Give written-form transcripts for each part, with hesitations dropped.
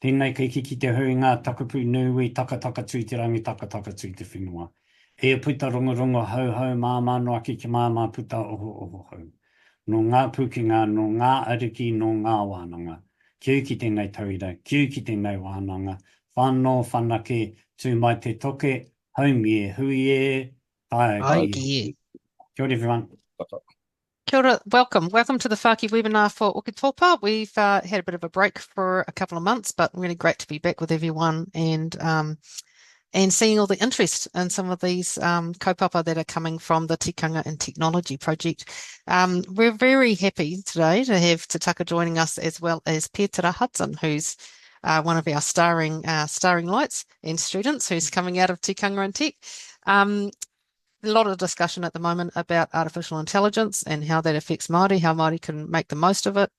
Tēnei kei ki te hui ngā takapu nui, taka tui te rangi, taka tui te whenua. E puta rongo hau māma noa ki māma puta oho hau. No ngā pukinga, no ngā ariki, no ngā wānanga. Kiu ki tēnei tauira, kiu ki tēnei wānanga. Whānau, whanake, tū mai te toke, haumi e, hui e, tae ki e. Aiki. Kia ora everyone. Kia ora, welcome to the Whāki webinar for Oketopa. We've had a bit of a break for a couple of months, but really great to be back with everyone and seeing all the interest in some of these kaupapa that are coming from the Tikanga and Technology project. We're very happy today to have Taka joining us, as well as Petera Hudson, who's one of our starring lights and students who's coming out of Tikanga and Tech. A lot of discussion at the moment about artificial intelligence and how that affects Māori, how Māori can make the most of it,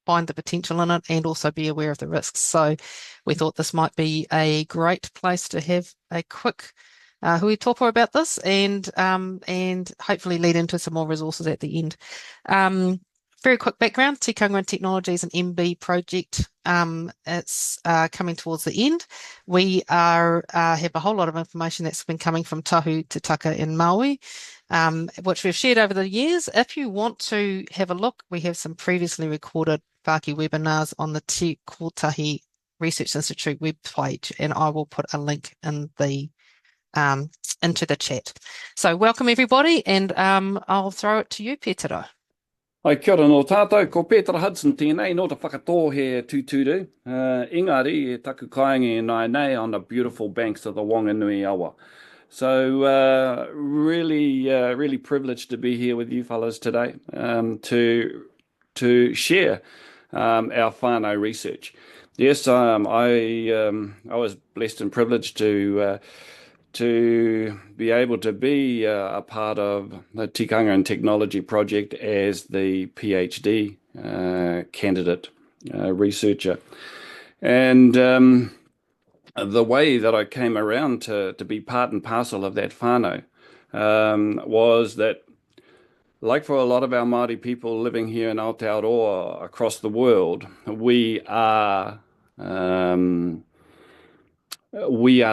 find the potential in it, and also be aware of the risks. So we thought this might be a great place to have a quick hui topo about this and hopefully lead into some more resources at the end. Very quick background, Tikanga and Technology is an MB project. It's coming towards the end. We have a whole lot of information that's been coming from Tahu to Taka in Maui, which we've shared over the years. If you want to have a look, we have some previously recorded Whāki webinars on the Kotahi Research Institute webpage, and I will put a link in the into the chat. So welcome everybody, and I'll throw it to you, Petera. Ai, kia ora no tātou, ko Petera Hudson tēnei, no te whakatō he tūturu. Engari, e taku kāinga e nai nei on the beautiful banks of the Whanganui Awa. So really privileged to be here with you fellas today to share our whānau research. Yes, I was blessed and privileged to be able to be a part of the Tikanga and Technology project as the PhD candidate researcher. And the way that I came around to be part and parcel of that whānau was that, like for a lot of our Māori people living here in Aotearoa across the world, we are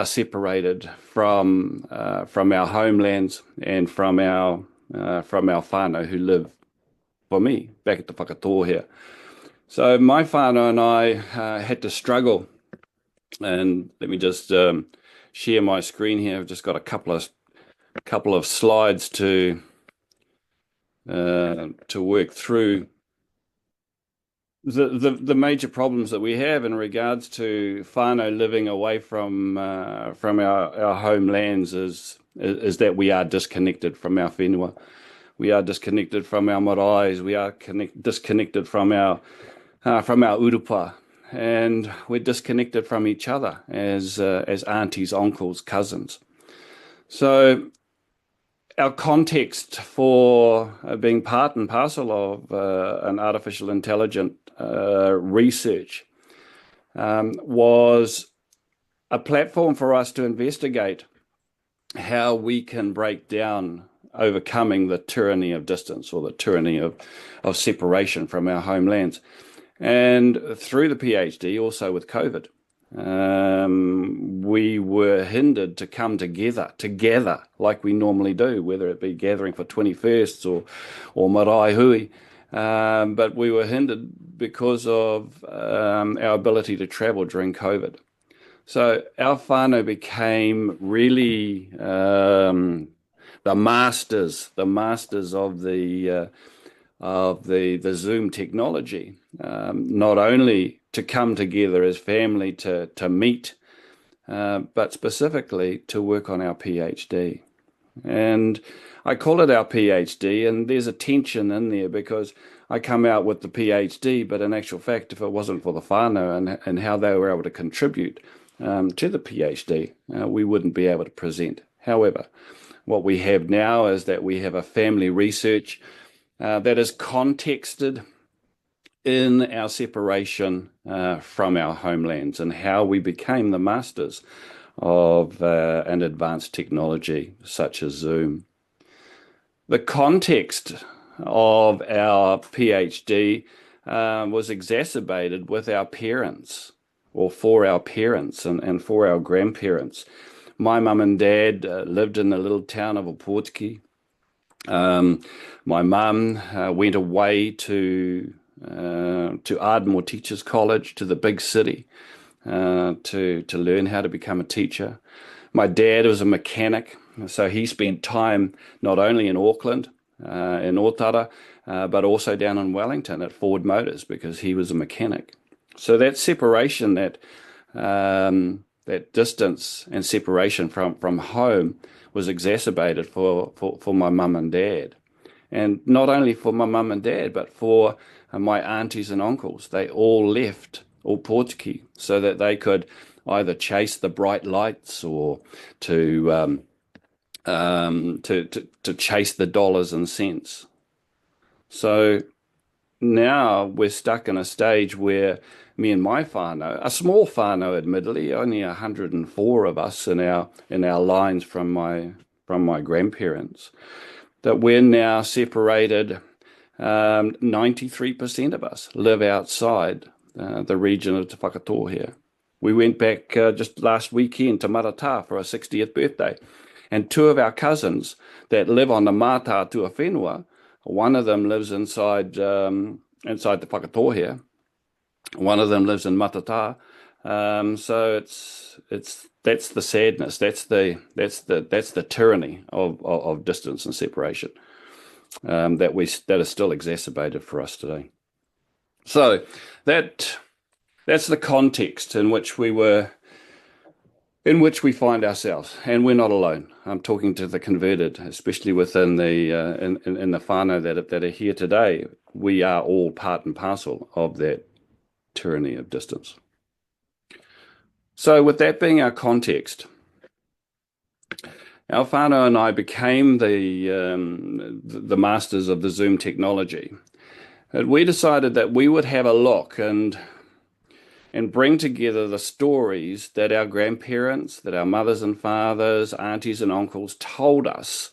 separated from our homelands and from our whānau who live, for me, back at the whakatō here. So my whānau and I had to struggle, and let me just share my screen here. I've just got a couple of slides to work through. The major problems that we have in regards to whānau living away from our homelands is that we are disconnected from our whenua. We are disconnected from our maraes. We are disconnected from our urupa, and we're disconnected from each other as aunties, uncles, cousins. So our context for being part and parcel of an artificial intelligence research was a platform for us to investigate how we can break down overcoming the tyranny of distance, or the tyranny of separation from our homelands. And through the PhD, also with COVID, we were hindered to come together like we normally do, whether it be gathering for 21st or marae hui. But we were hindered because of our ability to travel during COVID. So our whānau became really the masters of the Zoom technology, not only to come together as family to meet, but specifically to work on our PhD. And I call it our PhD, and there's a tension in there because I come out with the PhD, but in actual fact, if it wasn't for the whānau and how they were able to contribute to the PhD, we wouldn't be able to present. However, what we have now is that we have a family research that is contexted in our separation from our homelands and how we became the masters of an advanced technology such as Zoom. The context of our PhD was exacerbated with our parents or for our parents and for our grandparents. My mum and dad lived in the little town of Opotiki. My mum went away to Ardmore Teachers College, to the big city, to learn how to become a teacher. My dad was a mechanic, so he spent time not only in Auckland, in Otara, but also down in Wellington at Ford Motors, because he was a mechanic. So that separation, that distance and separation from home was exacerbated for my mum and dad. And not only for my mum and dad, but for my aunties and uncles. They all left Opotiki so that they could either chase the bright lights or to chase the dollars and cents. So now we're stuck in a stage where me and my whānau, a small whānau admittedly, only 104 of us in our lines from my grandparents, that we're now separated. 93% of us live outside the region of Te Whakatō here. We went back just last weekend to Maratā for our 60th birthday, and two of our cousins that live on the Mātātua whenua, one of them lives inside the Whakatō here. One of them lives in Matatā. So that's the sadness. That's the tyranny of distance and separation that is still exacerbated for us today. So that's the context in which we find ourselves, and we're not alone. I'm talking to the converted, especially within the in the whānau that are here today. We are all part and parcel of that tyranny of distance. So with that being our context, our whānau and I became the masters of the Zoom technology. And we decided that we would have a look and bring together the stories that our grandparents, that our mothers and fathers, aunties and uncles told us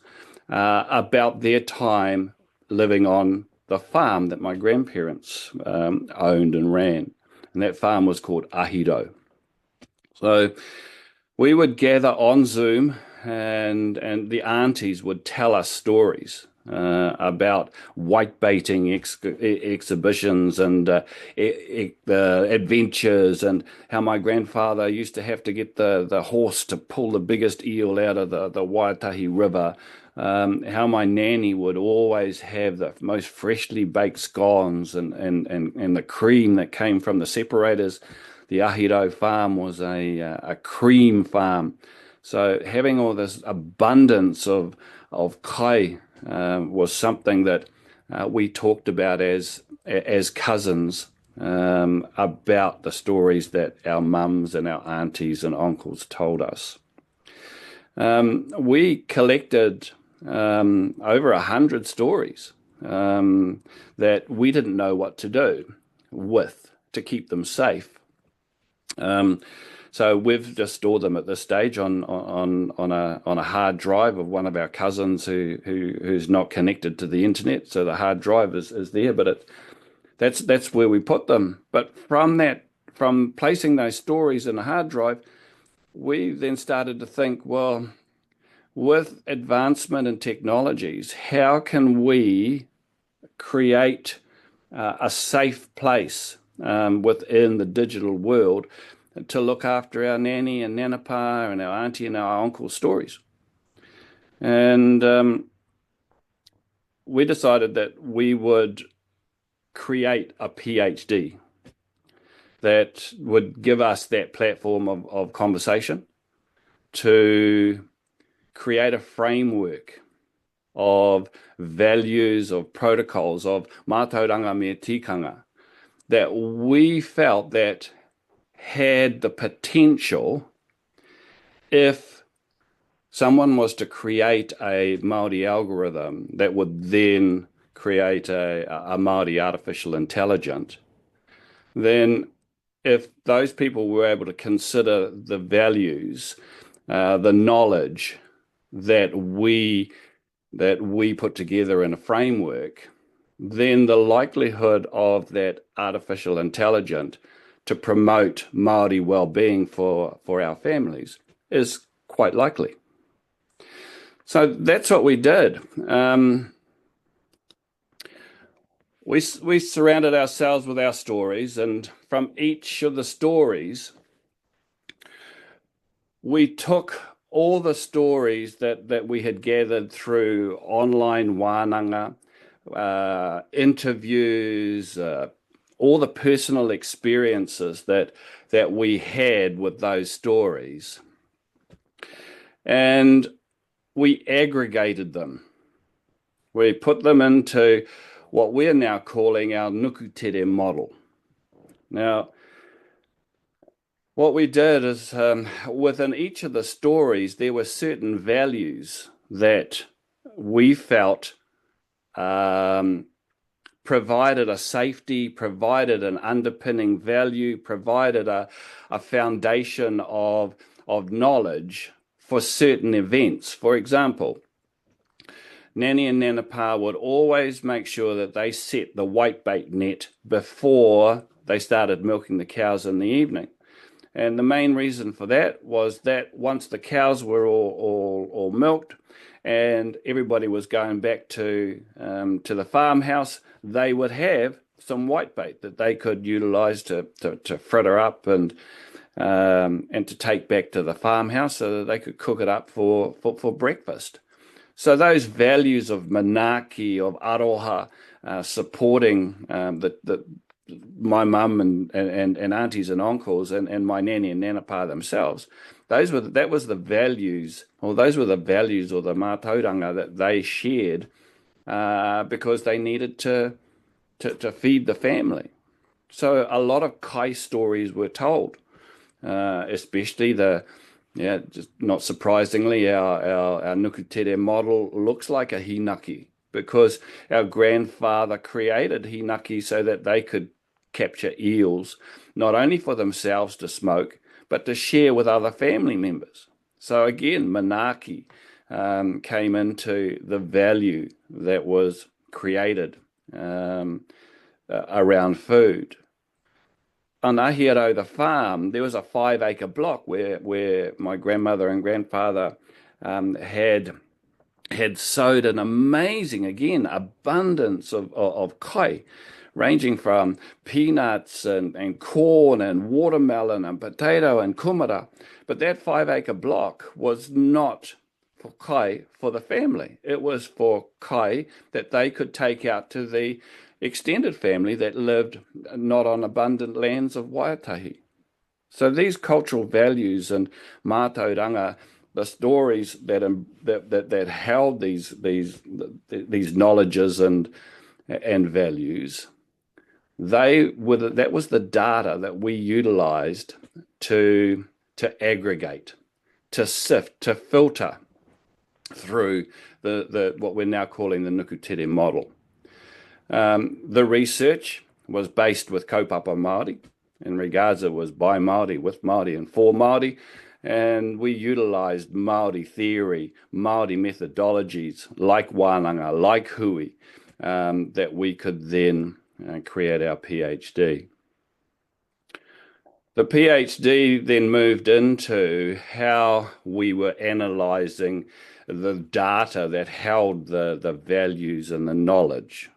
about their time living on the farm that my grandparents owned and ran. And that farm was called Ahiro. So we would gather on Zoom, and the aunties would tell us stories about whitebaiting exhibitions and adventures, and how my grandfather used to have to get the horse to pull the biggest eel out of the Waitahi River. How my nanny would always have the most freshly baked scones and the cream that came from the separators. The Ahiro farm was a cream farm. So having all this abundance of kai was something that we talked about as cousins, about the stories that our mums and our aunties and uncles told us. We collected over 100 stories that we didn't know what to do with to keep them safe. So we've just stored them at this stage on a hard drive of one of our cousins who's not connected to the internet. So the hard drive is there, but that's where we put them. But from placing those stories in a hard drive, we then started to think, well, with advancement in technologies, how can we create a safe place within the digital world to look after our nanny and nanapa and our auntie and our uncle's stories? And we decided that we would create a PhD that would give us that platform of conversation to create a framework of values, of protocols, of mātauranga me tikanga that we felt that had the potential, if someone was to create a Māori algorithm that would then create a Māori artificial intelligence, then if those people were able to consider the values, the knowledge that we put together in a framework, then the likelihood of that artificial intelligence to promote Māori well-being for our families is quite likely. So that's what we did. We surrounded ourselves with our stories, and from each of the stories, we took all the stories that we had gathered through online wānanga, interviews, all the personal experiences that we had with those stories, and we aggregated them. We put them into what we're now calling our Nukutere Model. Now, what we did is within each of the stories, there were certain values that we felt provided a safety, provided an underpinning value, provided a foundation of knowledge for certain events. For example, Nanny and Nanapa would always make sure that they set the whitebait net before they started milking the cows in the evening. And the main reason for that was that once the cows were all milked and everybody was going back to the farmhouse, they would have some whitebait that they could utilize to fritter up and to take back to the farmhouse so that they could cook it up for breakfast. So those values of manaaki, of aroha, supporting my mum and aunties and uncles and my nanny and nanapa themselves, those were the values or the mātauranga that they shared because they needed to feed the family. So a lot of kai stories were told, especially just not surprisingly, our Nukutere model looks like a hinaki because our grandfather created hinaki so that they could capture eels, not only for themselves to smoke, but to share with other family members. So again, manaaki came into the value that was created around food. On Ahiaro, the farm, there was a 5-acre block where my grandmother and grandfather had sowed an amazing, again, abundance of kai, ranging from peanuts and corn and watermelon and potato and kumara. But that 5-acre block was not for kai for the family. It was for kai that they could take out to the extended family that lived not on abundant lands of Waiatahi. So these cultural values and mātauranga, the stories that held these knowledges and values, that was the data that we utilized to aggregate, to sift, to filter through the what we're now calling the Nukutere model. The research was based with kaupapa Māori. In regards, it was by Māori, with Māori and for Māori. And we utilized Māori theory, Māori methodologies like wānanga, like hui, that we could then create our PhD. The PhD then moved into how we were analyzing the data that held the values and the knowledge.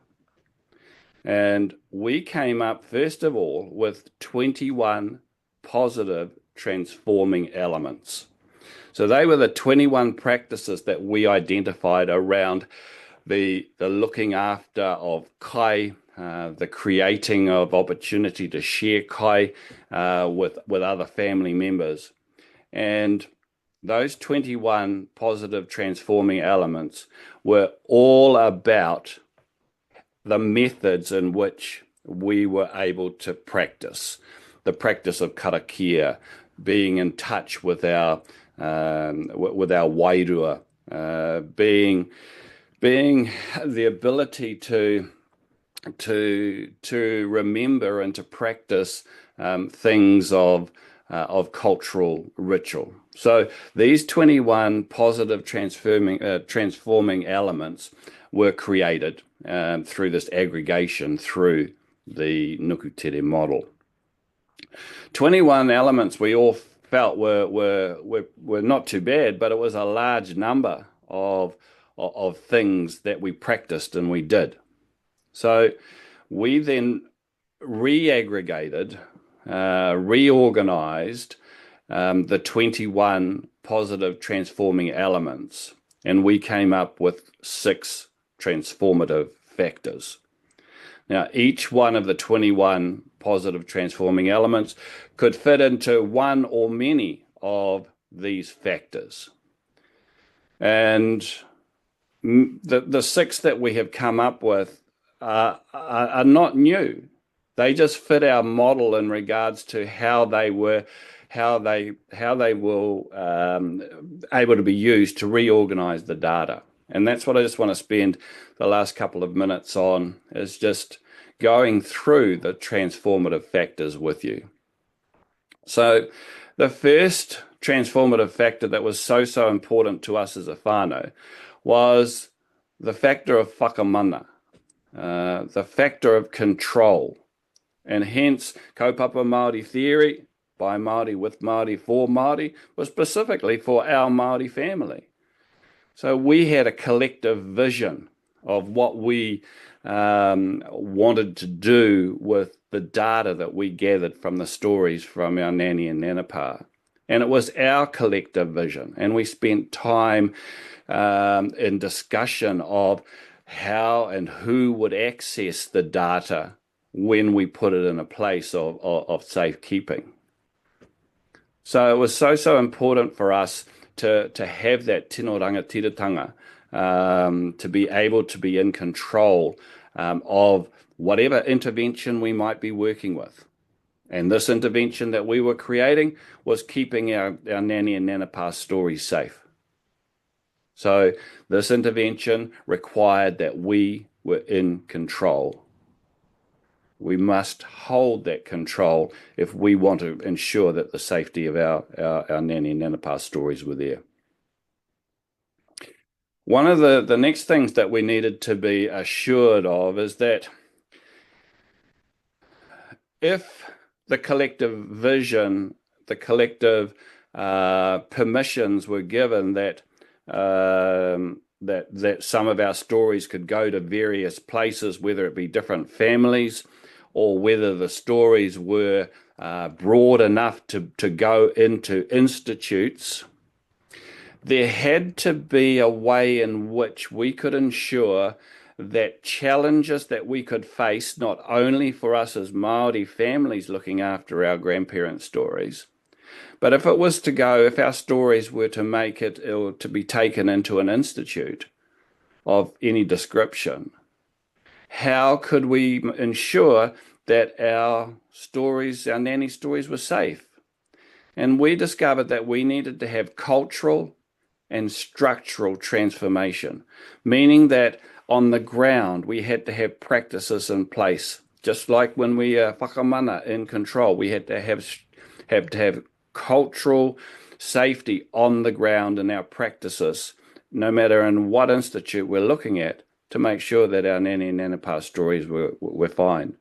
And we came up, first of all, with 21 positive transforming elements. So they were the 21 practices that we identified around the looking after of kai, the creating of opportunity to share kai with other family members. And those 21 positive transforming elements were all about the methods in which we were able to practice, the practice of karakia, being in touch with our wairua, being the ability to remember and to practice things of cultural ritual. So these 21 positive transforming elements were created through this aggregation through the Nukutere model. 21 elements we all felt were not too bad, but it was a large number of things that we practiced and we did. So we then reaggregated, reorganized the 21 positive transforming elements, and we came up with 6 transformative factors. Now, each one of the 21 positive transforming elements could fit into one or many of these factors. And the 6 that we have come up with are not new. They just fit our model in regards to how they will able to be used to reorganize the data. And that's what I just want to spend the last couple of minutes on, is just going through the transformative factors with you. So the first transformative factor that was so important to us as a whānau was the factor of whakamana, the factor of control. And hence, kaupapa Māori theory, by Māori, with Māori, for Māori, was specifically for our Māori family. So we had a collective vision of what we wanted to do with the data that we gathered from the stories from our Nanny and Nanapa. And it was our collective vision. And we spent time in discussion of how and who would access the data when we put it in a place of safekeeping. So it was so important for us to have that tino rangatiratanga, to be able to be in control of whatever intervention we might be working with. And this intervention that we were creating was keeping our Nanny and Nanapa stories safe. So this intervention required that we were in control. We must hold that control if we want to ensure that the safety of our Nanny and Nanapa stories were there. One of the next things that we needed to be assured of is that if the collective vision, the collective permissions were given that some of our stories could go to various places, whether it be different families or whether the stories were broad enough to go into institutes, there had to be a way in which we could ensure that challenges that we could face, not only for us as Māori families looking after our grandparents' stories, but if our stories were to make it or to be taken into an institute of any description, how could we ensure that our stories, our nanny stories, were safe? And we discovered that we needed to have cultural and structural transformation, meaning that on the ground we had to have practices in place. Just like when we whakamana in control, we had to have cultural safety on the ground in our practices, no matter in what institute we're looking at, to make sure that our Nanny and Nanapa stories were fine.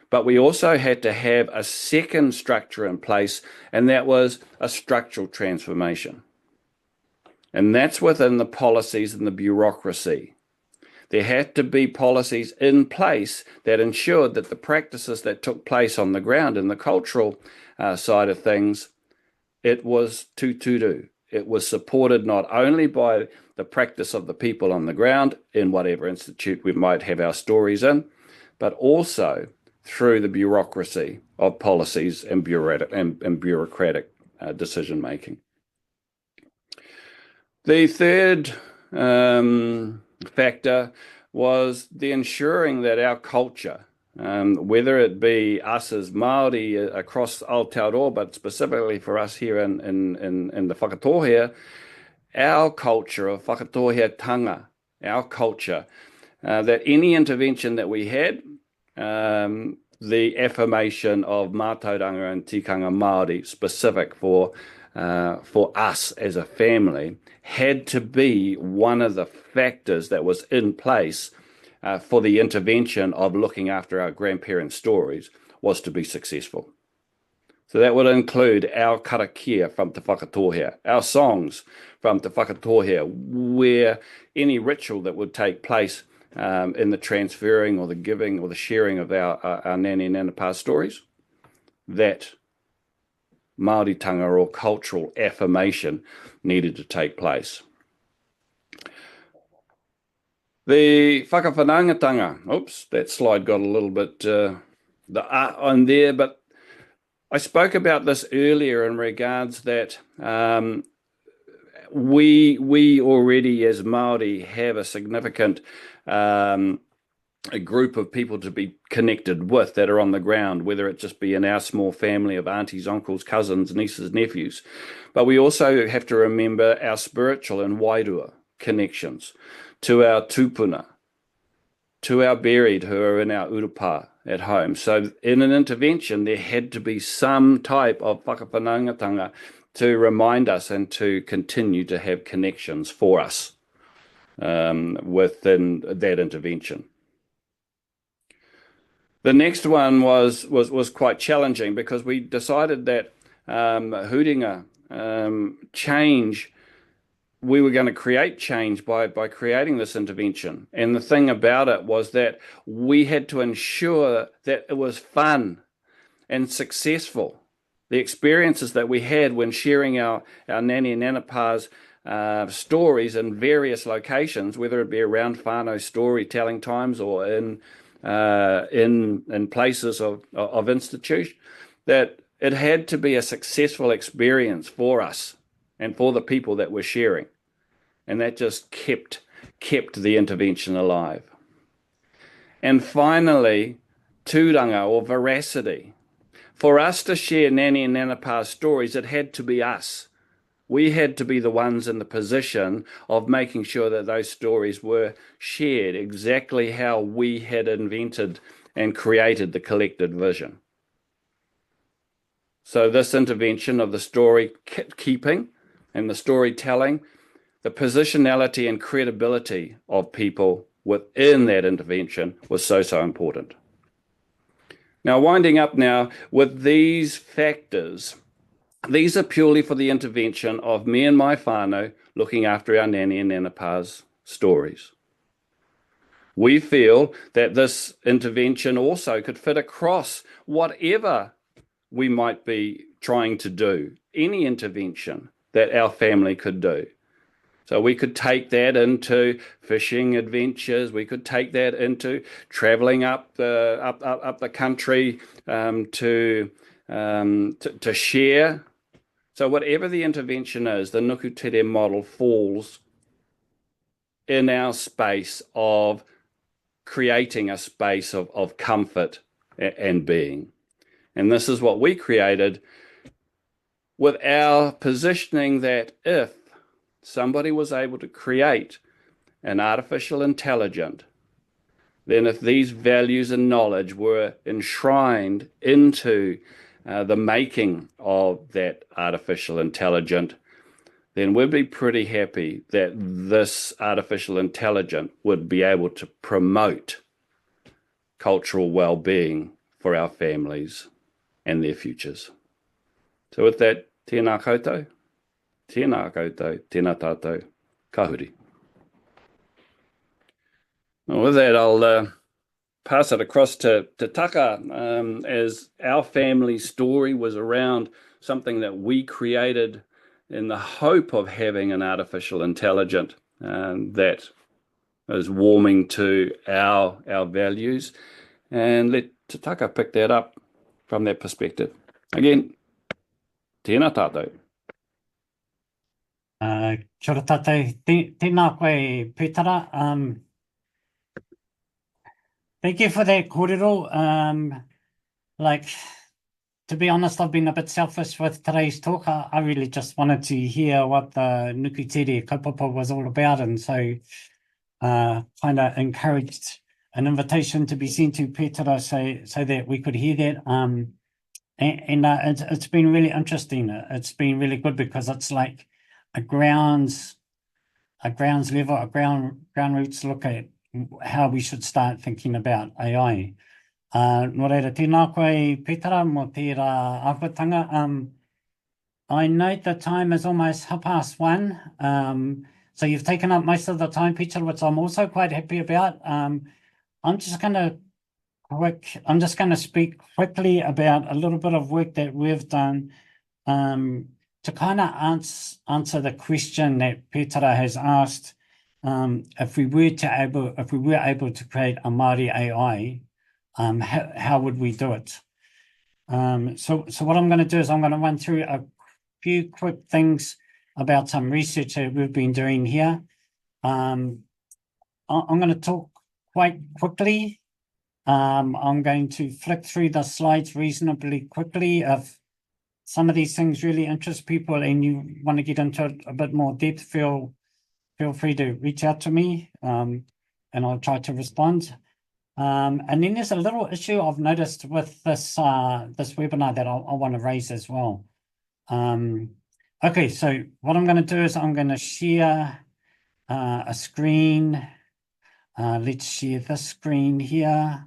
But we also had to have a second structure in place, and that was a structural transformation. And that's within the policies and the bureaucracy. There had to be policies in place that ensured that the practices that took place on the ground in the cultural side of things, it was tutudu. It was supported not only by the practice of the people on the ground in whatever institute we might have our stories in, but also through the bureaucracy of policies and bureaucratic decision making. The third factor was the ensuring that our culture, whether it be us as Māori across Aotearoa, but specifically for us here in the whakatohea, our culture of whakatoheatanga, our culture, that any intervention that we had, the affirmation of mātauranga and tikanga Māori specific for us as a family had to be one of the factors that was in place for the intervention of looking after our grandparents' stories was to be successful. So that would include our karakia from Te Whakatohea, our songs from Te Whakatohea, where any ritual that would take place in the transferring or the giving or the sharing of our Nani and Nanapa stories, that Māoritanga or cultural affirmation needed to take place. The whakawhanaungatanga, oops, that slide got a little bit on there, but I spoke about this earlier in regards that we already as Māori have a significant a group of people to be connected with that are on the ground, whether it just be in our small family of aunties, uncles, cousins, nieces, nephews. But we also have to remember our spiritual and wairua connections to our tupuna, to our buried who are in our urupa at home. So in an intervention, there had to be some type of whakawhanaungatanga to remind us and to continue to have connections for us within that intervention. The next one was quite challenging because we decided that huringa change, we were going to create change by creating this intervention. And the thing about it was that we had to ensure that it was fun and successful. The experiences that we had when sharing our Nani and Nanapa's stories in various locations, whether it be around whānau storytelling times or in places of institution, that it had to be a successful experience for us and for the people that we're sharing. And that just kept the intervention alive. And finally, tūranga or veracity. For us to share Nani and Nanapa's stories, it had to be us. We had to be the ones in the position of making sure that those stories were shared exactly how we had invented and created the collected vision. So this intervention of the story keeping and the storytelling, the positionality and credibility of people within that intervention was so important. Now, winding up now with these factors, these are purely for the intervention of me and my whānau looking after our Nani and Nanapa's stories. We feel that this intervention also could fit across whatever we might be trying to do, any intervention that our family could do. So we could take that into fishing adventures. We could take that into traveling up the country to share. So whatever the intervention is, the Nukutere model falls in our space of creating a space of comfort and being. And this is what we created with our positioning that if somebody was able to create an artificial intelligence, then if these values and knowledge were enshrined into the making of that artificial intelligence, then we'd be pretty happy that this artificial intelligence would be able to promote cultural well-being for our families and their futures. So with that, tēnā koutou. Tēnā koutou, tēnā tātou, ka huri. Well, with that, I'll pass it across to Taka, as our family story was around something that we created in the hope of having an artificial intelligence that is warming to our values. And let Taka pick that up from that perspective. Again, tēnā tātou. Kia ora tātou, tēnā koe Petera. Thank you for that kōrero. To be honest, I've been a bit selfish with today's talk. I really just wanted to hear what the Nukutere kaupapa was all about, and so kind of encouraged an invitation to be sent to Petera so that we could hear that. It's been really interesting. It's been really good because it's like a grounds level, a ground roots look at how we should start thinking about AI. Nō reira, tēnā koe, Petera, mō tērā āhuatanga. I note the time is almost 1:30. So you've taken up most of the time, Petera, which I'm also quite happy about. I'm just going to speak quickly about a little bit of work that we've done to kind of answer the question that Petera has asked. If we were able to create a Māori AI, how would we do it? So what I'm going to do is I'm going to run through a few quick things about some research that we've been doing here. I'm going to talk quite quickly. I'm going to flick through the slides reasonably quickly. If some of these things really interest people and you want to get into it a bit more depth, feel free to reach out to me, and I'll try to respond. And then there's a little issue I've noticed with this webinar that I want to raise as well. Okay, so what I'm going to do is I'm going to share a screen. Let's share this screen here.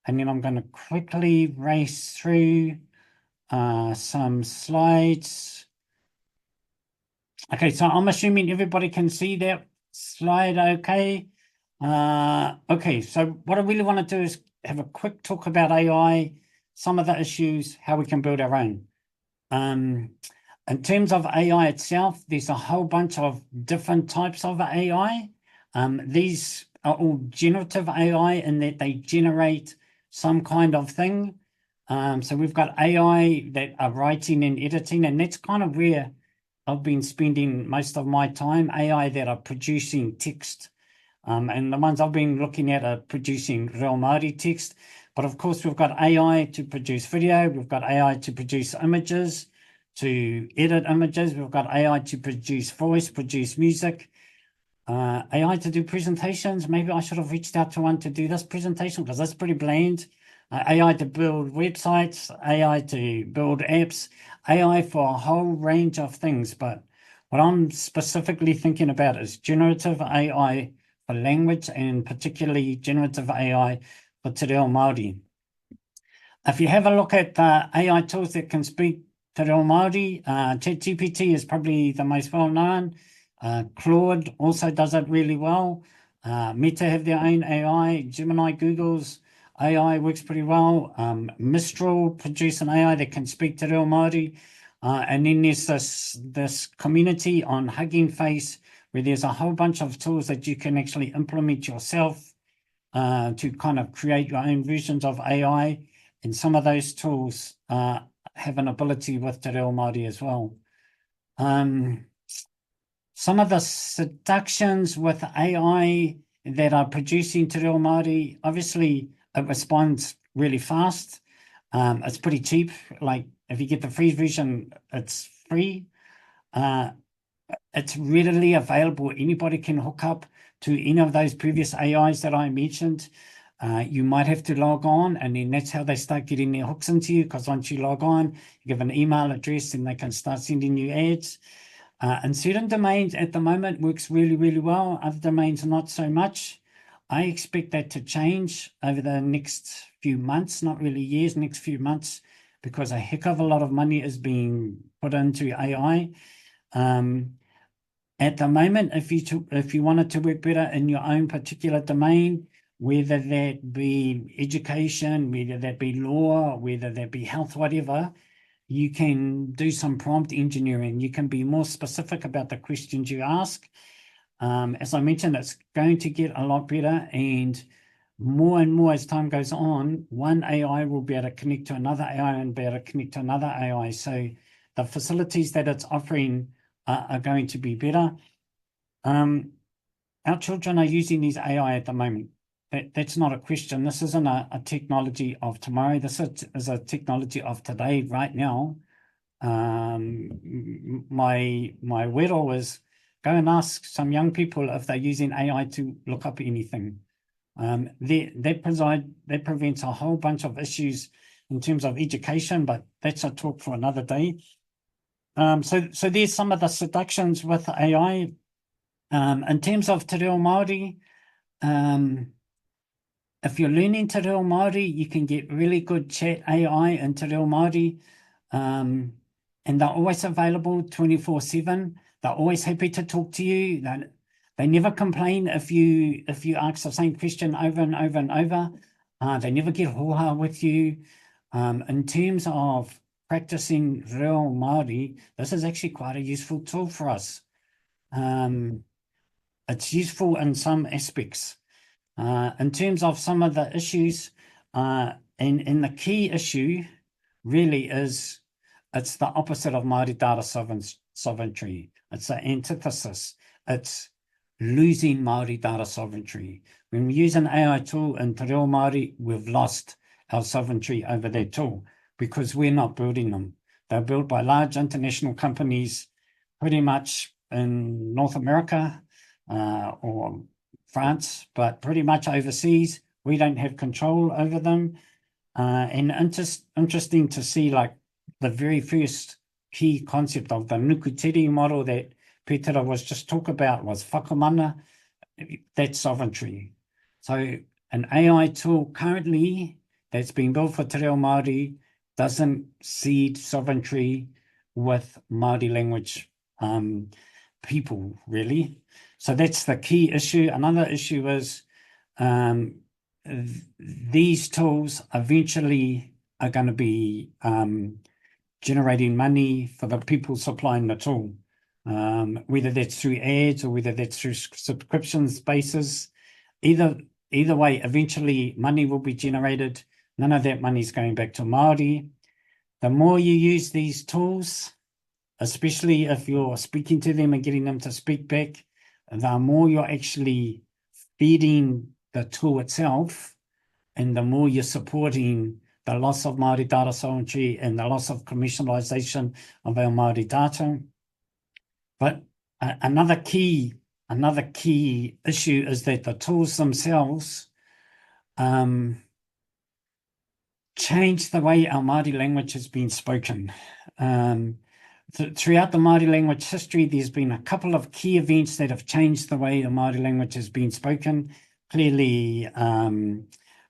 And then I'm going to quickly race through some slides. Okay, so I'm assuming everybody can see that slide okay. Okay, so what I really want to do is have a quick talk about AI, some of the issues, how we can build our own. In terms of AI itself, there's a whole bunch of different types of AI. These are all generative AI in that they generate some kind of thing. So we've got AI that are writing and editing, and that's kind of where I've been spending most of my time, AI that are producing text. And the ones I've been looking at are producing real Māori text. But of course, we've got AI to produce video. We've got AI to produce images, to edit images. We've got AI to produce voice, produce music. AI to do presentations. Maybe I should have reached out to one to do this presentation because that's pretty bland. AI to build websites, AI to build apps, AI for a whole range of things. But what I'm specifically thinking about is generative AI for language, and particularly generative AI for te reo Māori. If you have a look at the AI tools that can speak te reo Māori, ChatGPT is probably the most well-known. Claude also does it really well. Meta have their own AI. Gemini, Google's AI works pretty well. Mistral produce an AI that can speak te reo Māori. And then there's this community on Hugging Face where there's a whole bunch of tools that you can actually implement yourself to kind of create your own versions of AI. And some of those tools have an ability with te reo Māori as well. Some of the seductions with AI that are producing te reo Māori, obviously it responds really fast. It's pretty cheap. Like if you get the free version, it's free. It's readily available. Anybody can hook up to any of those previous AIs that I mentioned. You might have to log on, and then that's how they start getting their hooks into you, because once you log on, you give an email address and they can start sending you ads. In certain domains at the moment works really, really well. Other domains not so much. I expect that to change over the next few months, not really years, next few months, because a heck of a lot of money is being put into AI. At the moment, if you wanted to work better in your own particular domain, whether that be education, whether that be law, whether that be health, whatever, you can do some prompt engineering. You can be more specific about the questions you ask. As I mentioned, it's going to get a lot better, and more as time goes on, one AI will be able to connect to another AI and be able to connect to another AI. So the facilities that it's offering are going to be better. Our children are using these AI at the moment. That's not a question. This isn't a technology of tomorrow. This is a technology of today, right now. My wero is go and ask some young people if they're using AI to look up anything. That prevents a whole bunch of issues in terms of education, but that's a talk for another day. So there's some of the seductions with AI. In terms of te reo Māori, if you're learning Te Reo Māori, you can get really good chat AI in Te Reo Māori. And they're always available 24/7. They're always happy to talk to you. They never complain if you ask the same question over and over and over. They never get hoha with you. In terms of practicing reo Māori, this is actually quite a useful tool for us. It's useful in some aspects. In terms of some of the issues, and the key issue really is, it's the opposite of Māori data sovereignty. It's the antithesis. It's losing Māori data sovereignty. When we use an AI tool in Te Reo Māori, we've lost our sovereignty over that tool because we're not building them. They're built by large international companies, pretty much in North America or France, but pretty much overseas. We don't have control over them. And interesting to see, like, the very first key concept of the Nukutere model that Petera was just talking about was whakamana, that's sovereignty. So an AI tool currently that's been built for Te Reo Māori doesn't cede sovereignty with Māori language people, really. So that's the key issue. Another issue is these tools eventually are going to be generating money for the people supplying the tool, whether that's through ads or whether that's through subscriptions basis. Either way, eventually money will be generated. None of that money is going back to Māori. The more you use these tools, especially if you're speaking to them and getting them to speak back, the more you're actually feeding the tool itself, and the more you're supporting the loss of Māori data sovereignty and the loss of commercialization of our Māori data. But another key issue is that the tools themselves change the way our Māori language has been spoken. Throughout the Māori language history, there's been a couple of key events that have changed the way the Māori language has been spoken. Clearly,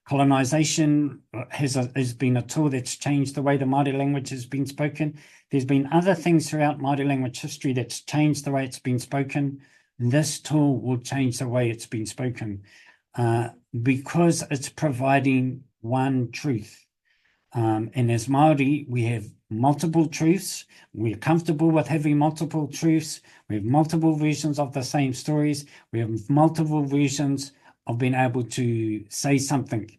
colonization has been a tool that's changed the way the Māori language has been spoken. There's been other things throughout Māori language history that's changed the way it's been spoken. This tool will change the way it's been spoken because it's providing one truth. And as Māori, we have multiple truths. We're comfortable with having multiple truths. We have multiple versions of the same stories. We have multiple versions of being able to say something,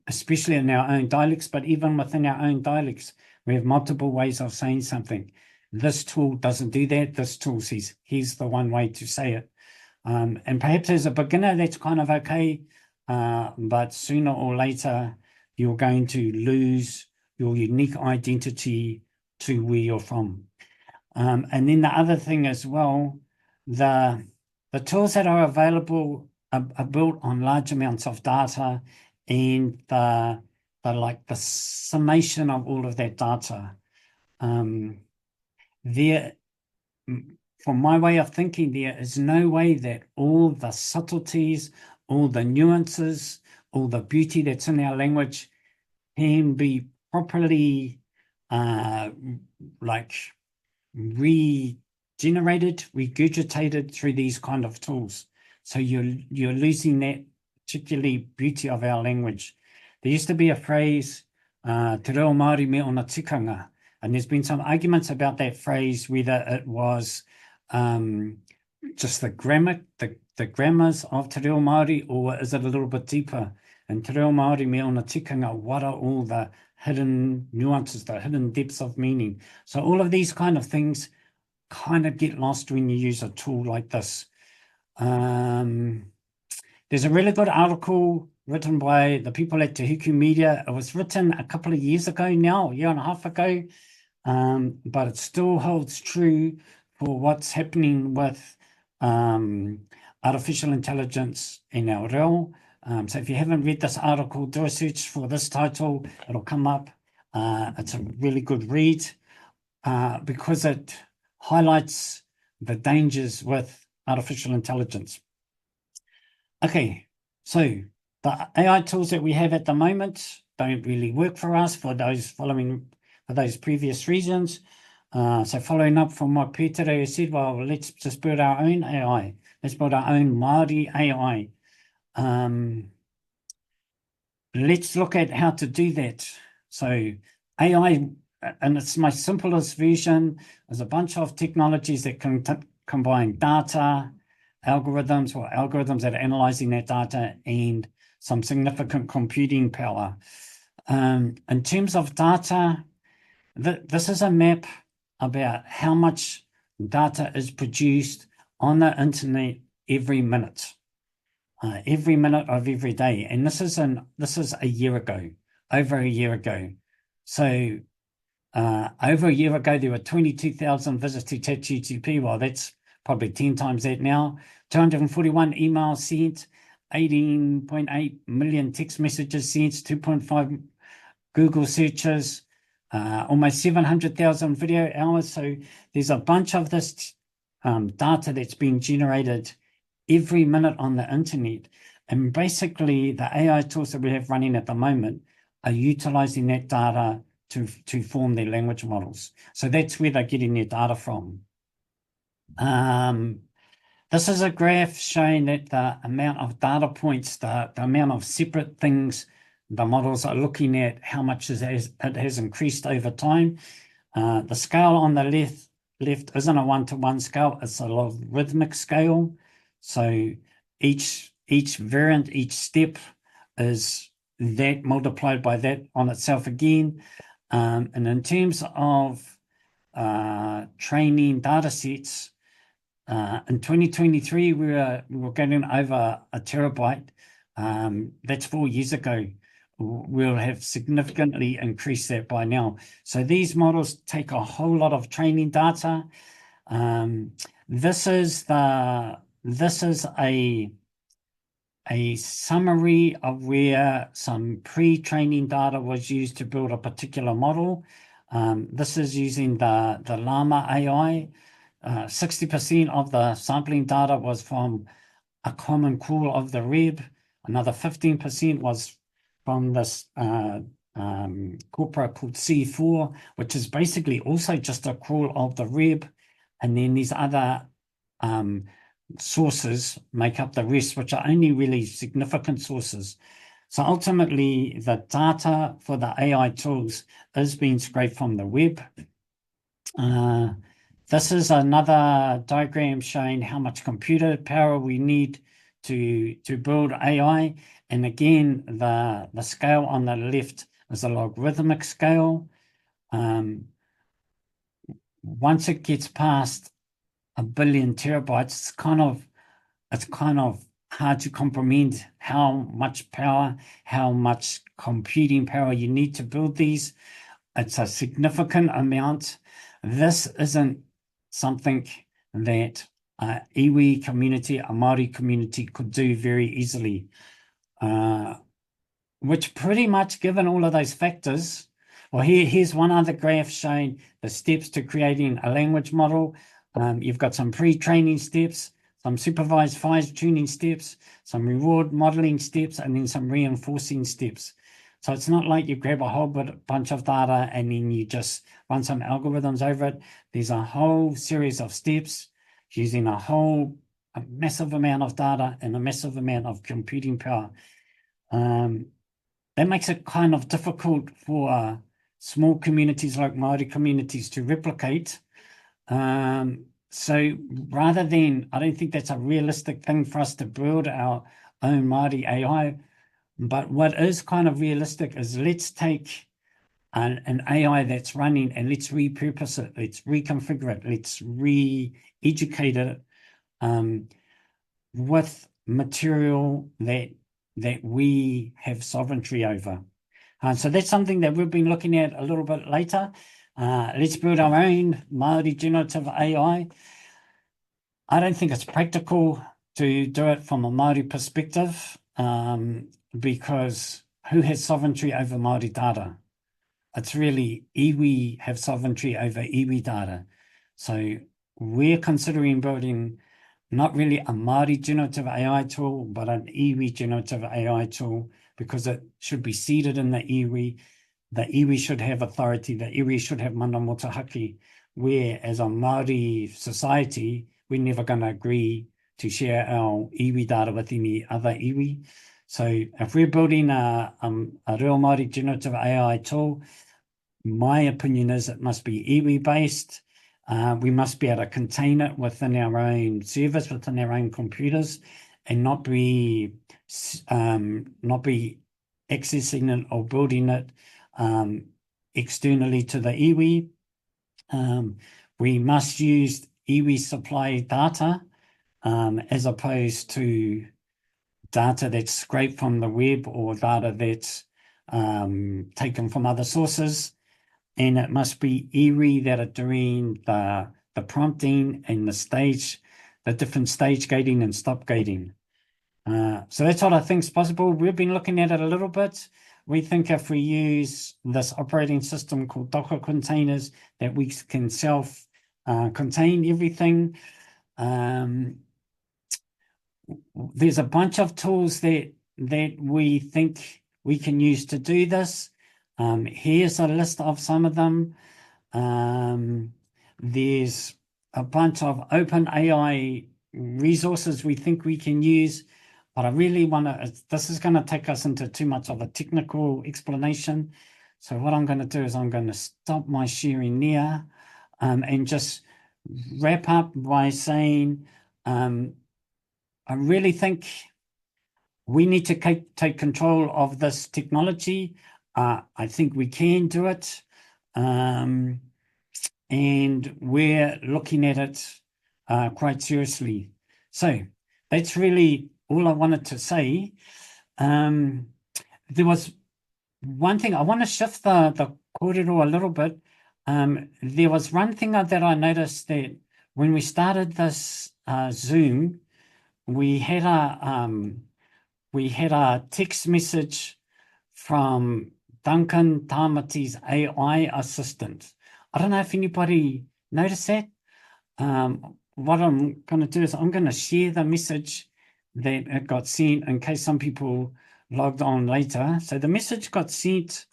especially in our own dialects, but even within our own dialects, we have multiple ways of saying something. This tool doesn't do that. This tool says, here's the one way to say it. And perhaps as a beginner, that's kind of okay, but sooner or later, you're going to lose your unique identity to where you're from. And then the other thing as well, the tools that are available are built on large amounts of data, and the summation of all of that data. From my way of thinking, there is no way that all the subtleties, all the nuances, all the beauty that's in our language can be properly regenerated, regurgitated through these kind of tools. So you're losing that particularly beauty of our language. There used to be a phrase, Te reo Māori me ona tikanga, and there's been some arguments about that phrase, whether it was just the grammars of Te reo Māori, or is it a little bit deeper? And Te reo Māori me ona tikanga, what are all the hidden nuances, the hidden depths of meaning? So all of these kind of things kind of get lost when you use a tool like this. There's a really good article written by the people at Te Huku Media. It was written a couple of years ago now, a year and a half ago, but it still holds true for what's happening with artificial intelligence in our reo. So if you haven't read this article, do a search for this title. It'll come up. It's a really good read because it highlights the dangers with artificial intelligence. Okay, so The AI tools that we have at the moment don't really work for us for those previous reasons. So following up from what Petera said, well, let's just build our own AI. Let's build our own Māori AI. Let's look at how to do that. So AI, and it's my simplest version, is a bunch of technologies that can combine data, algorithms that are analyzing that data, and some significant computing power. In terms of data, this is a map about how much data is produced on the internet every minute of every day. And this is a year ago, over a year ago. So over a year ago, there were 22,000 visits to ChatGPT. Well, that's probably 10 times that now. 241 emails sent, 18.8 million text messages sent, 2.5 Google searches, almost 700,000 video hours. So there's a bunch of this data that's being generated every minute on the internet. And basically, the AI tools that we have running at the moment are utilizing that data to form their language models. So that's where they're getting their data from. This is a graph showing that the amount of data points, the amount of separate things the models are looking at, how much it has increased over time. The scale on the left isn't a one-to-one scale, it's a logarithmic scale. So each variant, each step is that multiplied by that on itself again. And in terms of training data sets, in 2023, we were getting over a terabyte. That's 4 years ago. We'll have significantly increased that by now. So these models take a whole lot of training data. This is a summary of where some pre-training data was used to build a particular model. This is using the Llama AI. 60% of the sampling data was from a common crawl of the web. Another 15% was from this corpora called C4, which is basically also just a crawl of the web. And then these other sources make up the rest, which are only really significant sources. So ultimately, the data for the AI tools is being scraped from the web. This is another diagram showing how much computer power we need to build AI. And again, the scale on the left is a logarithmic scale. Once it gets past 1 billion terabytes, it's kind of hard to comprehend how much power, how much computing power you need to build these. It's a significant amount. This isn't something that a iwi community, a Māori community could do very easily. Which pretty much, given all of those factors, well, here's one other graph showing the steps to creating a language model. You've got some pre-training steps, some supervised fine-tuning steps, some reward modeling steps, and then some reinforcing steps. So it's not like you grab a whole bunch of data and then you just run some algorithms over it. There's a whole series of steps using a massive amount of data and a massive amount of computing power. That makes it kind of difficult for small communities like Māori communities to replicate. So rather than, I don't think that's a realistic thing for us to build our own Māori AI. But what is kind of realistic is let's take an AI that's running and let's repurpose it, let's reconfigure it, let's re-educate it with material that we have sovereignty over. So that's something that we've been looking at a little bit later. Let's build our own Māori generative AI. I don't think it's practical to do it from a Māori perspective because who has sovereignty over Māori data? It's really iwi have sovereignty over iwi data. So we're considering building not really a Māori generative AI tool, but an iwi generative AI tool, because it should be seated in the iwi. The iwi should have authority. The iwi should have mana motuhake, where as a Māori society, we're never going to agree to share our iwi data with any other iwi. So if we're building a real Māori generative AI tool, my opinion is it must be iwi based. We must be able to contain it within our own servers, within our own computers, and not be accessing it or building it externally to the iwi. We must use iwi supply data as opposed to data that's scraped from the web or data that's taken from other sources. And it must be iwi that are doing the prompting and the different stage gating and stop gating. So that's what I think is possible. We've been looking at it a little bit. We think if we use this operating system called Docker containers, that we can self-contain everything. There's a bunch of tools that we think we can use to do this. Here's a list of some of them. There's a bunch of open AI resources we think we can use, but I really this is going to take us into too much of a technical explanation. So what I'm going to do is I'm going to stop my sharing there and just wrap up by saying I really think we need to take control of this technology. I think we can do it. And we're looking at it quite seriously. So that's really all I wanted to say. There was one thing, I want to shift the kōrero a little bit. There was one thing that I noticed, that when we started this Zoom, we had a text message from Duncan Tamati's AI assistant. I don't know if anybody noticed that. What I'm going to do is I'm going to share the message that it got sent in case some people logged on later. So the message got sent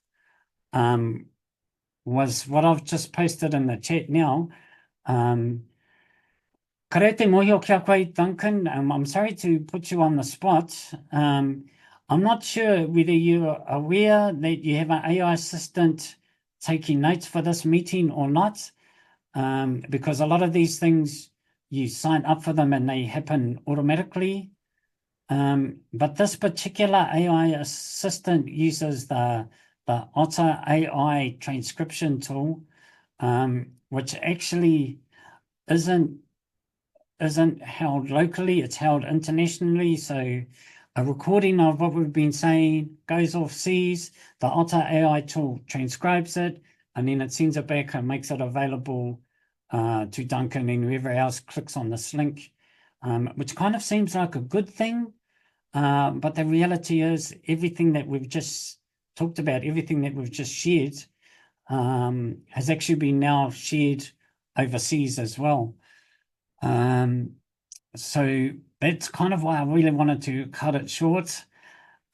was what I've just posted in the chat now. Ka reo te mohi o kia koe, Duncan. I'm sorry to put you on the spot. I'm not sure whether you're aware that you have an AI assistant taking notes for this meeting or not, because a lot of these things, you sign up for them and they happen automatically. But this particular AI assistant uses the Otter AI transcription tool, which actually isn't held locally, it's held internationally. So a recording of what we've been saying goes off seas, the Otter AI tool transcribes it, and then it sends it back and makes it available to Duncan and whoever else clicks on this link, which kind of seems like a good thing. But the reality is everything that we've just talked about, everything that we've just shared, has actually been now shared overseas as well. So that's kind of why I really wanted to cut it short.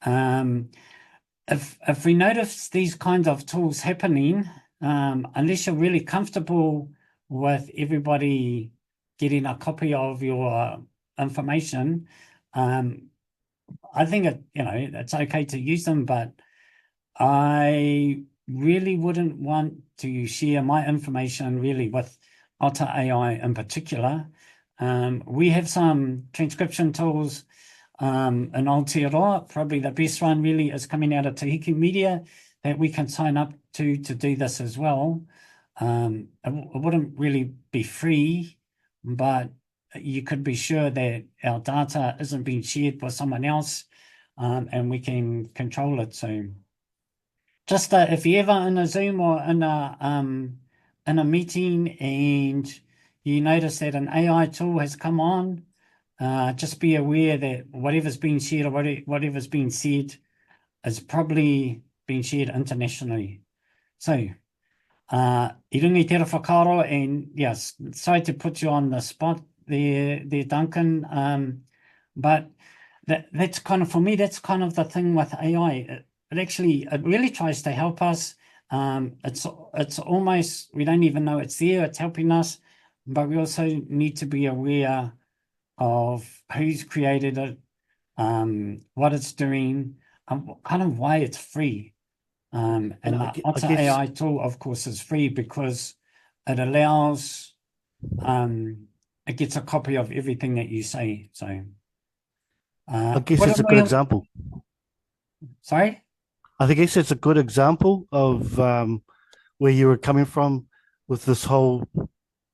If we notice these kinds of tools happening, unless you're really comfortable with everybody getting a copy of your information, I think it's okay to use them, but I really wouldn't want to share my information really with Otter AI in particular. We have some transcription tools in Aotearoa. Probably the best one really is coming out of Tahiki Media that we can sign up to do this as well. It wouldn't really be free, but you could be sure that our data isn't being shared with someone else, and we can control it. So just if you're ever in a Zoom or in a meeting and you notice that an AI tool has come on, just be aware that whatever's being shared or whatever's being said is probably being shared internationally. So, I rungi te whakaaro, and yes, sorry to put you on the spot, there, Duncan. But that's kind of, for me, that's kind of the thing with AI. It really tries to help us. It's almost, we don't even know it's there, it's helping us, but we also need to be aware of who's created it, what it's doing, kind of why it's free. And the Otter AI tool, of course, is free because it allows, it gets a copy of everything that you say. So I guess it's a good example. Sorry? I guess it's a good example of where you were coming from with this whole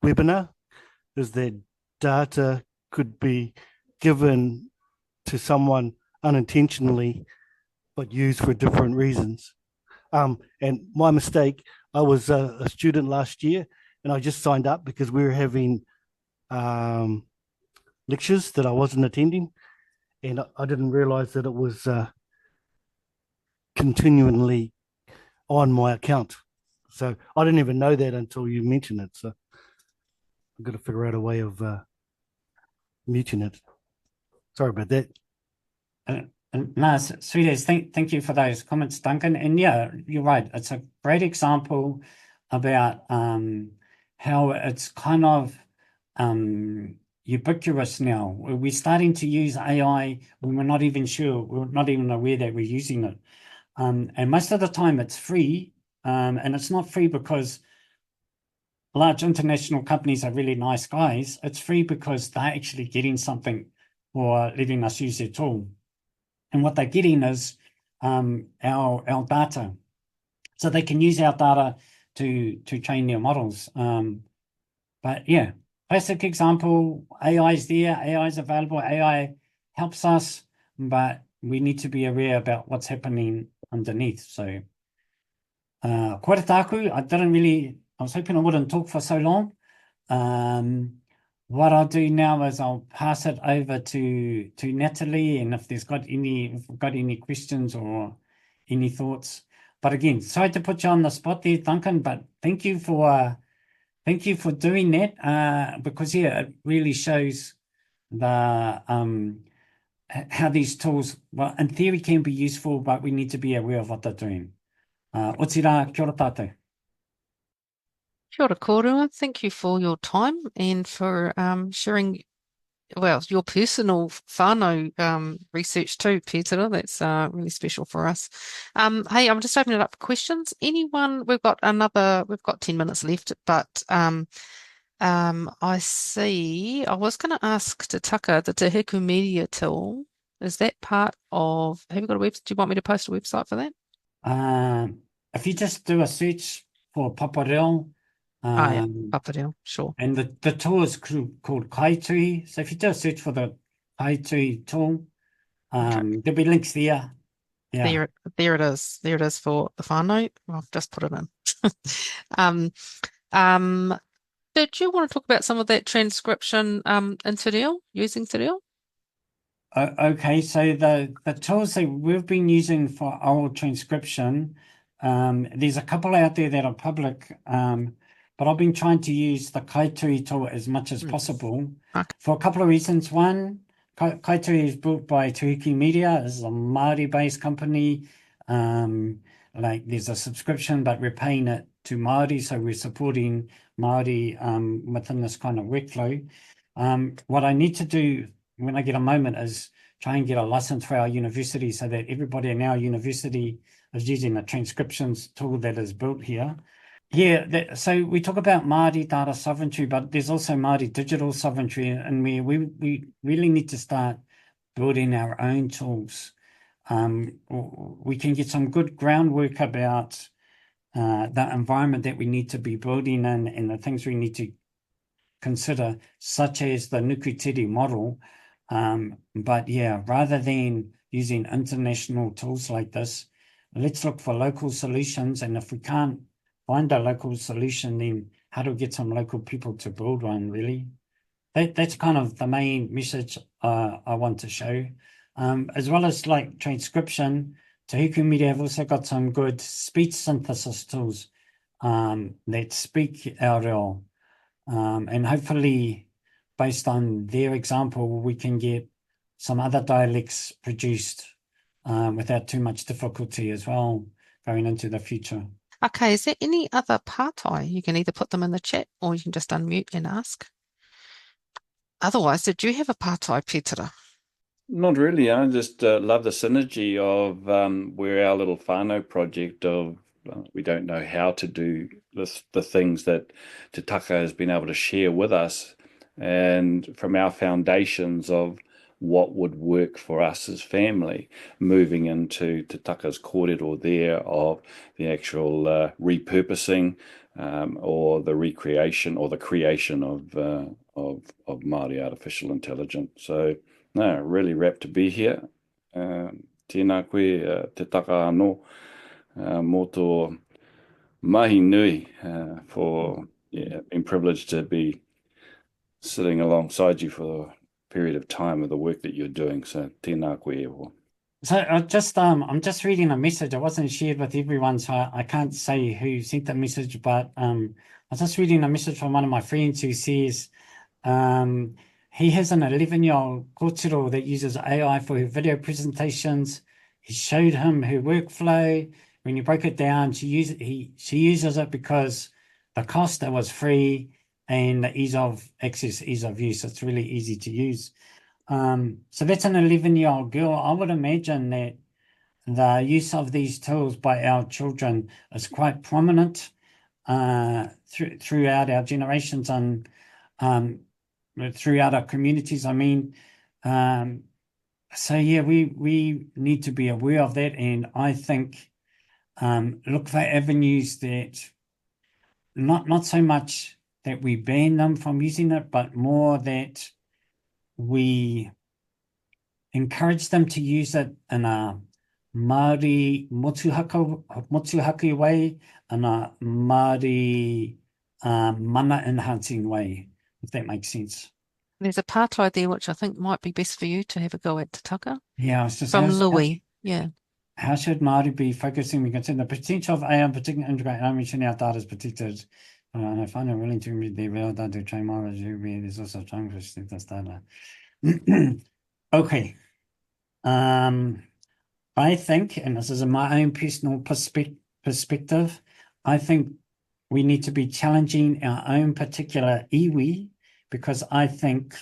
webinar, is that data could be given to someone unintentionally, but used for different reasons. And my mistake, I was a student last year, and I just signed up because we were having lectures that I wasn't attending, and I didn't realize that it was continually on my account. So I didn't even know that until you mentioned it. So I've got to figure out a way of muting it. Sorry about that. No, sweeties, thank you for those comments, Duncan. And yeah, you're right. It's a great example about how it's kind of ubiquitous now. We're starting to use AI when we're not even sure, we're not even aware that we're using it. And most of the time it's free, and it's not free because large international companies are really nice guys. It's free because they're actually getting something for letting us use their tool. And what they're getting is our data. So they can use our data to train their models. But yeah, basic example, AI is there, AI is available, AI helps us, but we need to be aware about what's happening underneath. So koe taku, I was hoping I wouldn't talk for so long. What I'll do now is I'll pass it over to Natalie, and if we've got any questions or any thoughts. But again, sorry to put you on the spot there, Duncan, but thank you for doing that, because yeah, it really shows the how these tools, well, in theory can be useful, but we need to be aware of what they're doing. Otira, kia ora tātou. Kia ora kōrua. Thank you for your time and for sharing, well, your personal whānau research too, Petera. That's really special for us. Hey, I'm just opening it up for questions. Anyone? We've got 10 minutes left, but I see. I was going to ask to Taka, the Te Heku Media tool. Is that part of? Have you got a website? Do you want me to post a website for that? If you just do a search for Papareo. Yeah, Papareo, sure. And the tool is called Kaitui. So if you do a search for the Kaitui tool, there'll be links there. Yeah. There it is. There it is for the whānau. I've just put it in. Did you want to talk about some of that transcription in Te Reo, using Te Reo? Okay, so the tools that we've been using for oral transcription, there's a couple out there that are public, but I've been trying to use the Kaitui tool as much as possible for a couple of reasons. One, Kaitui is built by Tuiki Media. This is a Māori-based company. Like there's a subscription, but we're paying it to Māori, so we're supporting Māori within this kind of workflow. What I need to do when I get a moment is try and get a license for our university so that everybody in our university is using the transcriptions tool that is built here. Yeah, so we talk about Māori data sovereignty, but there's also Māori digital sovereignty, and we really need to start building our own tools. We can get some good groundwork about the environment that we need to be building in and the things we need to consider, such as the Nukutere Model. But yeah, rather than using international tools like this, let's look for local solutions. And if we can't find a local solution, then how do we get some local people to build one, really? That's kind of the main message I want to show. As well as like transcription, Te Heku Media have also got some good speech synthesis tools that speak our reo. And hopefully based on their example, we can get some other dialects produced without too much difficulty as well going into the future. Okay, is there any other pātai? You can either put them in the chat or you can just unmute and ask. Otherwise, did you have a pātai, Petera? Not really. I just love the synergy of where our little whānau project of we don't know how to do the things that Te Taka has been able to share with us, and from our foundations of what would work for us as family, moving into Te Taka's kōrerorero there of the actual repurposing or the recreation or the creation of Māori artificial intelligence. So, no, really rapt to be here. Tēnā koe Te Taka anō mō tō mahi nui for being privileged to be sitting alongside you for a period of time of the work that you're doing. So tēnā koe e ho. So I'm just reading a message. It wasn't shared with everyone, so I can't say who sent the message, but I was just reading a message from one of my friends who says he has an 11-year-old kōtero that uses AI for her video presentations. He showed him her workflow. When you break it down, she uses it because the cost, it was free, and the ease of access, ease of use. It's really easy to use. So that's an 11-year-old girl. I would imagine that the use of these tools by our children is quite prominent throughout our generations and throughout our communities. I mean, so yeah, we need to be aware of that, and I think look for avenues that not so much that we ban them from using it, but more that we encourage them to use it in a Māori motuhaka way, and a Māori mana enhancing way, if that makes sense. There's a pātai there which I think might be best for you to have a go at, Te Taka. Yeah, it's just from Louis. How should Māori be focusing? We consider the potential of AI, particularly integrate our mission, our data is protected. And I find it willing to read the real data to train Māori. There's also time for this data. Okay. I think, and this is in my own personal perspective, I think we need to be challenging our own particular iwi, because I think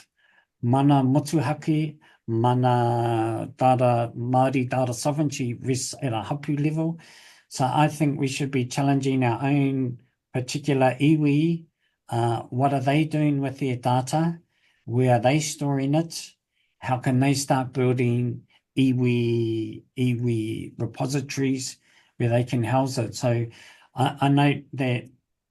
mana motuhake, mana data, Māori data sovereignty rests at a hapu level. So I think we should be challenging our own particular iwi. What are they doing with their data? Where are they storing it? How can they start building iwi repositories where they can house it? So I note that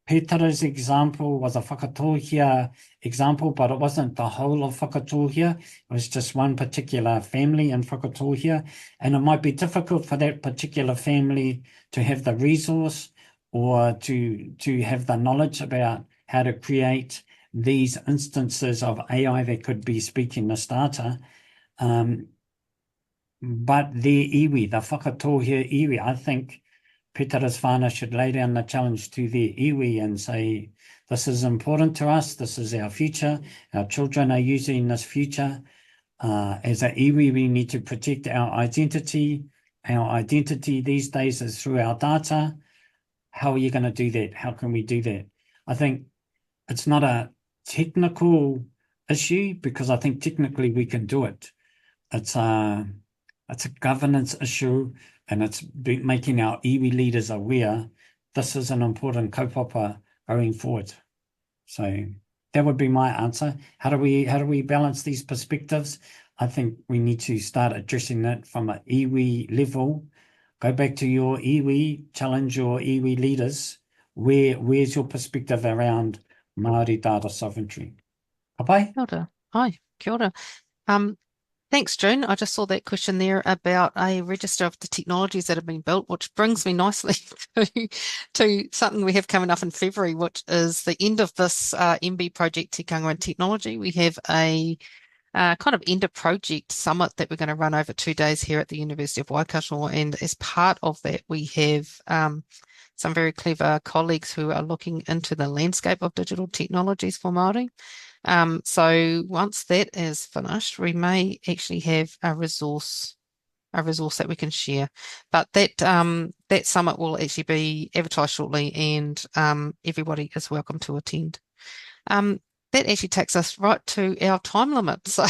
Petera's example was a whakatōhia example, but it wasn't the whole of whakatōhia. It was just one particular family in whakatōhia. And it might be difficult for that particular family to have the resource or to have the knowledge about how to create these instances of AI that could be speaking the starter. But their iwi, the whakatōhia iwi, I think Petera's whānau should lay down the challenge to their iwi and say, this is important to us, this is our future, our children are using this future. As an iwi, we need to protect our identity. Our identity these days is through our data. How are you going to do that? How can we do that? I think it's not a technical issue, because I think technically we can do it. It's a governance issue, and it's making our iwi leaders aware this is an important kaupapa going forward. So that would be my answer. How do we balance these perspectives? I think we need to start addressing it from an iwi level. Go back to your iwi, challenge your iwi leaders. Where's your perspective around Māori data sovereignty? Kapai? Kia ora. Hi, kia ora. Thanks, June. I just saw that question there about a register of the technologies that have been built, which brings me nicely to something we have coming up in February, which is the end of this MB project, Tikanga and Technology. We have a kind of end of project summit that we're going to run over 2 days here at the University of Waikato. And as part of that, we have some very clever colleagues who are looking into the landscape of digital technologies for Māori. So once that is finished, we may actually have a resource that we can share. But that summit will actually be advertised shortly, and everybody is welcome to attend. That actually takes us right to our time limit. So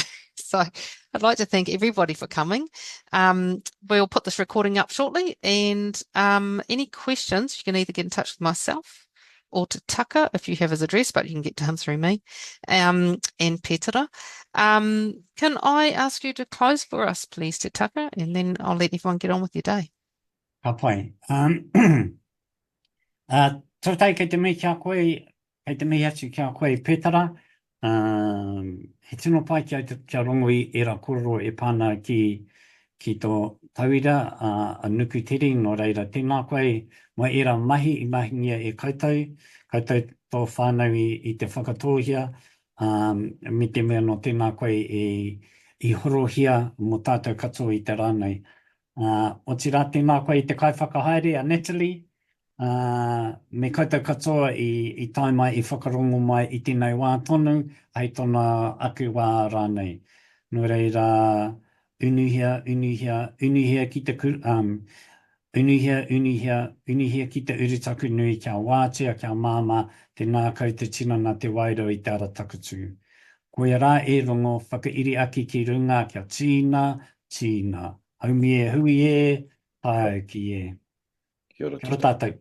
I'd like to thank everybody for coming. We'll put this recording up shortly, and any questions, you can either get in touch with myself or to Taka if you have his address, but you can get to him through me, and Petera. Can I ask you to close for us, please, Te Taka, and then I'll let everyone get on with your day. Ka pai. Tōtai kei te mihi kia koe, kei te mihi atu kia koe Petera. He tino pai kia rongo i era kororo e pāna ki tō tauira a Nukutere, no reira tēnā koe, mai era mahi i mahingia e koutou tō whānau i te whakatōhia, me te mea no tēnā koe i horohia mo tātou katoa i te rānei. O tira tēnā koe i te kaiwhakahaere a Natalie, me koutou katoa i tai mai i whakarongo mai i tēnei wā tonu, hei tōna aku wā rānei. No reira, unuhia ki te unuhia ki te urutaku nui kia wātea, kia māma, tēnā koutou tinana te wairo i te ara takatū. Koe rā e rongo whakairi aki ki runga kia tīna, haumi e hui e, tāu ki e. Kia ora Kia ora tātou.